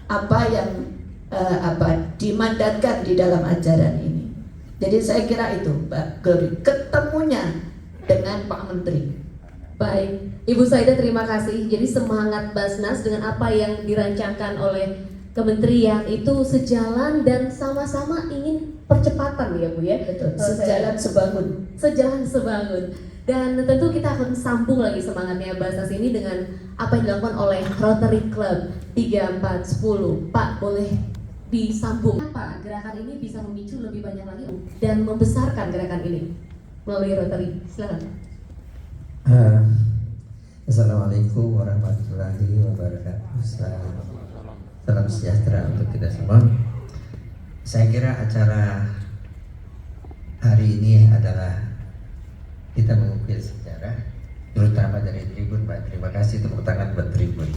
apa yang dimandatkan di dalam ajaran ini. Jadi saya kira itu Mbak Glory, ketemunya dengan Pak Menteri. Baik, Ibu Saida terima kasih. Jadi semangat Basnas dengan apa yang dirancangkan oleh kementerian itu sejalan dan sama-sama ingin percepatan ya Bu ya. Betul, sejalan sebangun. Sejalan sebangun. Dan tentu kita akan sambung lagi semangatnya Basnas ini dengan apa yang dilakukan oleh Rotary Club 3410. Pak, boleh disambung. Apa gerakan ini bisa memicu lebih banyak lagi dan membesarkan gerakan ini melalui Rotary? Silakan. Assalamualaikum warahmatullahi wabarakatuh. Salam sejahtera untuk kita semua. Saya kira acara hari ini adalah kita mengukir sejarah, terutama dari Tribun, Pak. Terima kasih, tepuk tangan buat Tribun.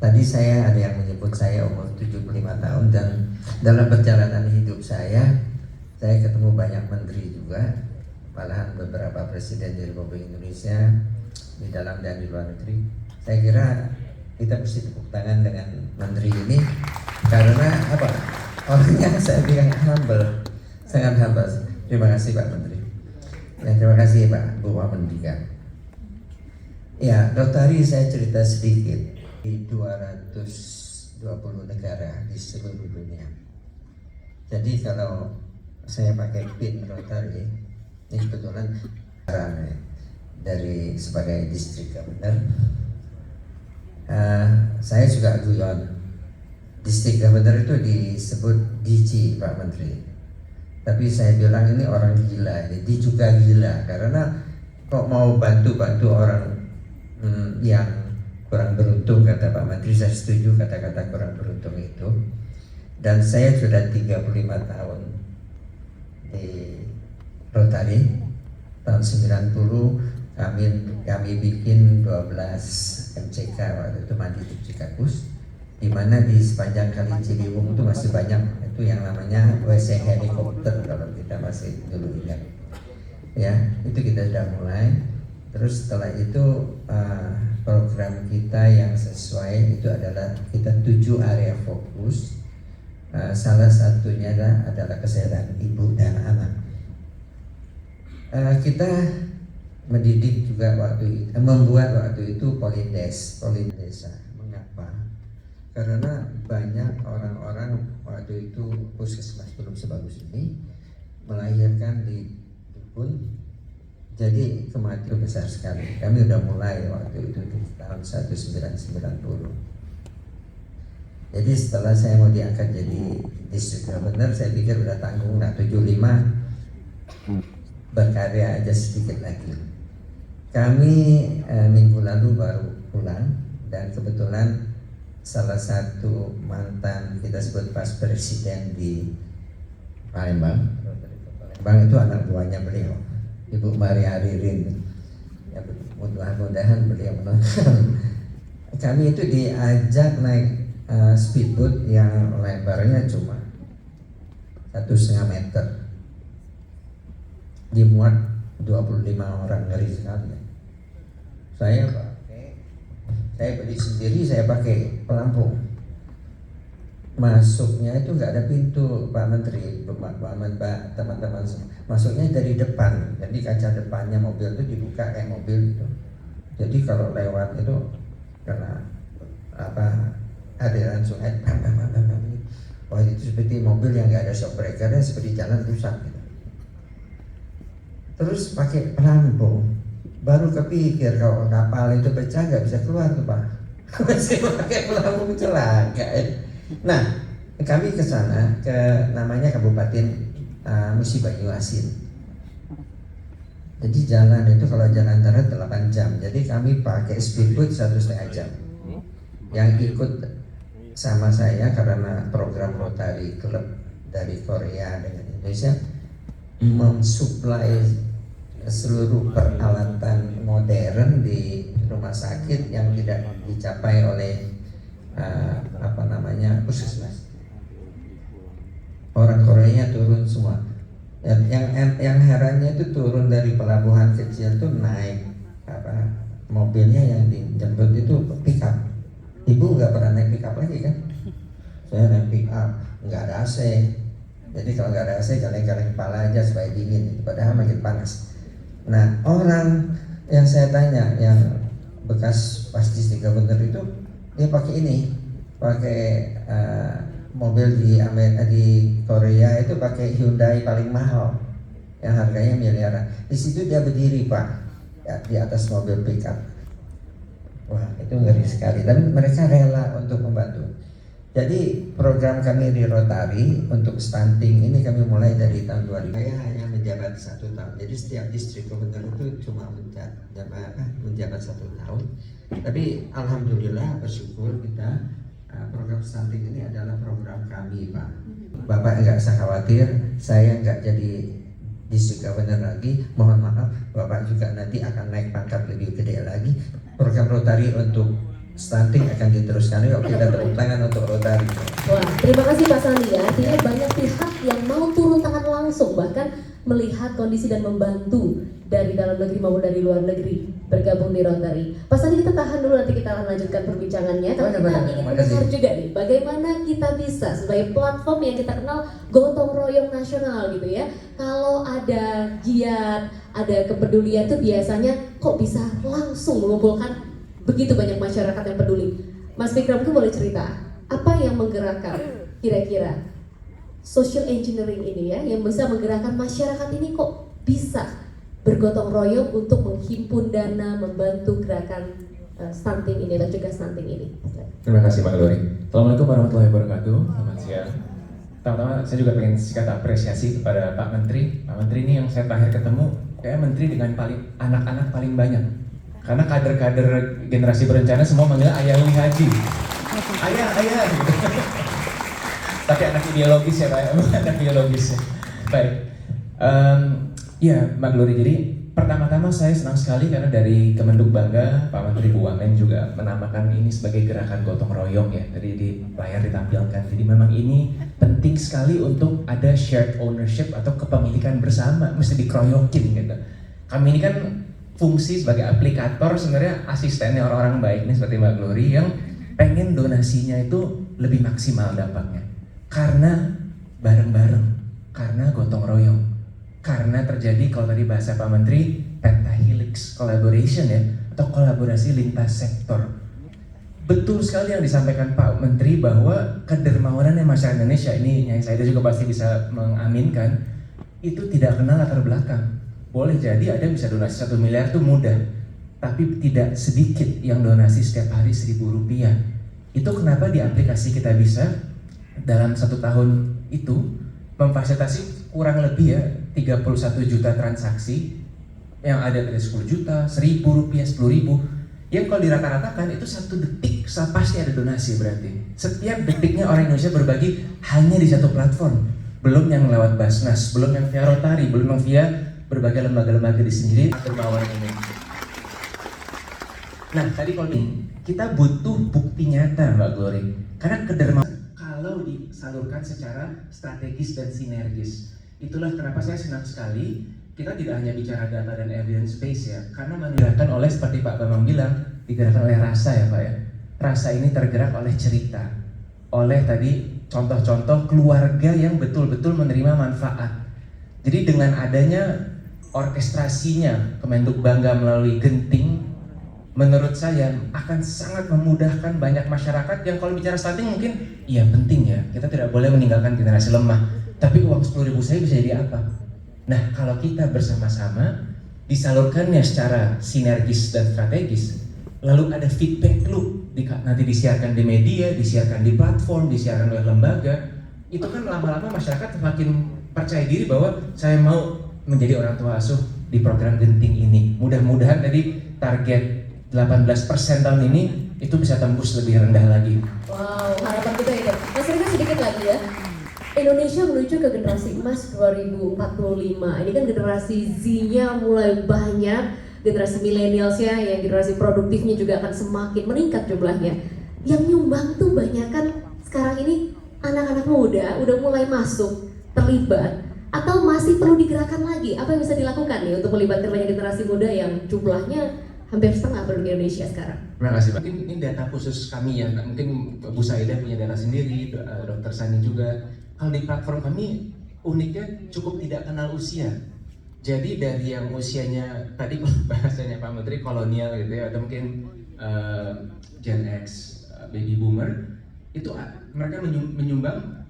Tadi ada yang menyebut saya umur 75 tahun, dan dalam perjalanan hidup saya ketemu banyak menteri juga, malahan beberapa presiden di Republik Indonesia di dalam dan di luar negeri. Saya kira kita mesti tepuk tangan dengan menteri ini karena apa? Orangnya saya bilang humble, sangat humble. Terima kasih Pak Menteri. Ya, terima kasih Pak Bu Wamendika. Ya, Rotary saya cerita sedikit di 220 negara di seluruh dunia. Jadi kalau saya pakai pin Rotary, ini kebetulan dari sebagai district governor. Saya juga guyon. District governor itu disebut DG Pak Menteri. Tapi saya bilang ini orang gila, dia juga gila karena kok mau bantu orang yang kurang beruntung, kata Pak Menteri. Saya setuju kata-kata kurang beruntung itu. Dan saya sudah 35 tahun di Rotary. Tahun 90 kami bikin 12 MCK, waktu itu Mandiri Cikakus, di mana di sepanjang Kali Ciliwung itu masih banyak itu yang namanya WC helikopter kalau kita masih dulu ingat. Ya, itu kita sudah mulai. Terus setelah itu program kita yang sesuai itu adalah kita 7 area fokus. Salah satunya adalah kesehatan ibu dan anak. Kita mendidik juga membuat waktu itu polindes desa. Mengapa? Karena banyak orang-orang waktu itu puskesmas belum sebagus ini melahirkan di dukun, jadi kematian besar sekali. Kami udah mulai waktu itu di tahun 1990. Jadi setelah saya mau diangkat jadi district governor, saya pikir udah tanggung 75, berkarya aja sedikit lagi. Kami minggu lalu baru pulang, dan kebetulan salah satu mantan kita sebut pas presiden di Palembang itu anak buahnya beliau, Ibu Maria Ririn. Ya, mudah-mudahan beliau menonton. Kami itu diajak naik speedboat yang lebarnya cuma 1,5 meter, dimuat 25 orang, ngeri sekali. Saya beli sendiri, saya pakai pelampung. Masuknya itu nggak ada pintu Pak Menteri, teman-teman. Masuknya dari depan, jadi kaca depannya mobil itu dibuka kayak mobil itu. Jadi kalau lewat itu karena aliran sungai, wah itu seperti mobil yang nggak ada shock breakernya, seperti jalan rusak gitu. Terus pakai pelampung, baru kepikir kalau kapal itu pecah nggak bisa keluar tuh Pak. Masih pakai pelampung, celaka. Nah, kami ke sana, ke namanya Kabupaten Musi Banyu Asin. Jadi jalan itu kalau jalan darat 8 jam. Jadi kami pakai speedboat 1,5 jam. Yang ikut sama saya karena program Rotary Club dari Korea dengan Indonesia mensuplai seluruh peralatan modern di rumah sakit yang tidak dicapai oleh puskesmas. Orang Koreanya turun semua. Yang herannya itu turun dari pelabuhan kecil tuh naik mobilnya yang dijemput itu pick up. Ibu nggak pernah naik pick up lagi kan? Saya naik pick up, nggak ada AC. Jadi kalau nggak ada AC, galeng-galeng kepala aja supaya dingin. Padahal makin panas. Nah, orang yang saya tanya, yang bekas district governor itu, dia pakai ini, pakai mobil di Korea itu pakai Hyundai paling mahal, yang harganya miliaran. Di situ dia berdiri Pak, ya, di atas mobil pickup. Wah, itu ngeri sekali. Tapi mereka rela untuk membantu. Jadi program kami di Rotary untuk stunting ini kami mulai dari tahun 2000. Saya hanya menjabat 1 tahun. Jadi setiap distrik gubernur itu cuma menjabat 1 tahun. Tapi alhamdulillah bersyukur kita program stunting ini adalah program kami Pak. Bapak nggak usah khawatir, saya nggak jadi distrik gubernur lagi. Mohon maaf, Bapak juga nanti akan naik pangkat lebih gede lagi. Program Rotary untuk stunting akan diteruskan. Yuk kita tepuk tangan untuk Rotary. Wah, terima kasih Pak Sandi ya. Artinya banyak pihak yang mau turun tangan langsung, bahkan melihat kondisi dan membantu dari dalam negeri maupun dari luar negeri bergabung di Rotary. Pak Sandi, kita tahan dulu, nanti kita akan lanjutkan perbincangannya. Tapi kita ingin mendengar juga nih, bagaimana kita bisa sebagai platform yang kita kenal gotong royong nasional gitu ya. Kalau ada giat, ada kepedulian tuh biasanya kok bisa langsung mengumpulkan begitu banyak masyarakat yang peduli. Mas Fikram tuh boleh cerita apa yang menggerakkan kira-kira social engineering ini ya, yang bisa menggerakkan masyarakat ini kok bisa bergotong royong untuk menghimpun dana membantu gerakan stunting ini dan juga stunting ini. Terima kasih Pak Glory. Assalamualaikum warahmatullahi wabarakatuh. Selamat siang. Pertama-tama saya juga pengen sikat apresiasi kepada Pak Menteri. Pak Menteri ini yang saya terakhir ketemu kayak menteri dengan anak-anak paling banyak. Karena kader-kader generasi berencana semua manggil Ayah Wi Haji. Ayah gitu. Tapi anak ideologis ya Pak, bukan anak biologis ya. Baik, ya Mbak Glory, jadi pertama-tama saya senang sekali karena dari Kemenduk Bangga, Pak Menteri BUMN juga menamakan ini sebagai gerakan gotong royong ya. Jadi di layar ditampilkan, jadi memang ini penting sekali untuk ada shared ownership atau kepemilikan bersama, mesti dikeroyokin gitu. Kami ini kan fungsi sebagai aplikator, sebenarnya asistennya orang-orang baik nih seperti Mbak Glory yang pengen donasinya itu lebih maksimal dampaknya. Karena bareng-bareng, karena gotong royong, karena terjadi kalau tadi bahasa Pak Menteri pentahelix collaboration ya, atau kolaborasi lintas sektor. Betul sekali yang disampaikan Pak Menteri bahwa kedermawanannya masyarakat Indonesia ini, yang saya juga pasti bisa mengaminkan, itu tidak kenal latar belakang. Boleh jadi ada yang bisa donasi 1 miliar itu mudah, tapi tidak sedikit yang donasi setiap hari Rp1.000. Itu kenapa di aplikasi kita bisa dalam 1 tahun itu memfasilitasi kurang lebih ya 31 juta transaksi, yang ada dari 10 juta, Rp1.000, Rp10.000. Yang kalau dirata-ratakan itu 1 detik pasti ada donasi berarti. Setiap detiknya orang Indonesia berbagi hanya di 1 platform. Belum yang lewat Basnas, belum yang via Rotary, belum yang via berbagai lembaga-lembaga di sendiri dermawan ini. Nah, tadi kalau kita butuh bukti nyata Mbak Glory, karena kedermawanan kalau disalurkan secara strategis dan sinergis. Itulah kenapa saya senang sekali kita tidak hanya bicara data dan evidence base ya, karena digerakkan oleh seperti Pak Bambang bilang, digerakkan oleh rasa ya Pak ya. Rasa ini tergerak oleh cerita, oleh tadi contoh-contoh keluarga yang betul-betul menerima manfaat. Jadi dengan adanya orkestrasinya Kemenduk Bangga melalui Genting, menurut saya akan sangat memudahkan banyak masyarakat yang kalau bicara stunting mungkin iya penting ya, kita tidak boleh meninggalkan generasi lemah, tapi uang 10.000 saya bisa jadi apa? Nah, kalau kita bersama-sama disalurkannya secara sinergis dan strategis, lalu ada feedback loop, nanti disiarkan di media, disiarkan di platform, disiarkan oleh lembaga, itu kan lama-lama masyarakat semakin percaya diri bahwa saya mau menjadi orang tua asuh di program Genting ini. Mudah-mudahan tadi target 18% tahun ini itu bisa tembus lebih rendah lagi. Wow, harapan kita itu. Mas Rika sedikit lagi ya. Indonesia menuju ke generasi emas 2045. Ini kan generasi Z-nya mulai banyak, generasi milenialsnya, yang generasi produktifnya juga akan semakin meningkat jumlahnya. Yang nyumbang tuh banyak kan sekarang ini anak-anak muda udah mulai masuk, terlibat, atau masih perlu digerakkan lagi? Apa yang bisa dilakukan nih untuk melibatkan banyak generasi muda yang jumlahnya hampir setengah penduduk Indonesia sekarang. Terima kasih Pak. Mungkin ini data khusus kami ya, mungkin Bu Saida punya data sendiri, Dr. Sani juga. Kalau di platform kami uniknya cukup tidak kenal usia. Jadi dari yang usianya tadi bahasanya Pak Menteri kolonial gitu ya, atau mungkin Gen X, baby boomer, itu mereka menyumbang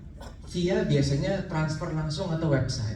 via biasanya transfer langsung atau website.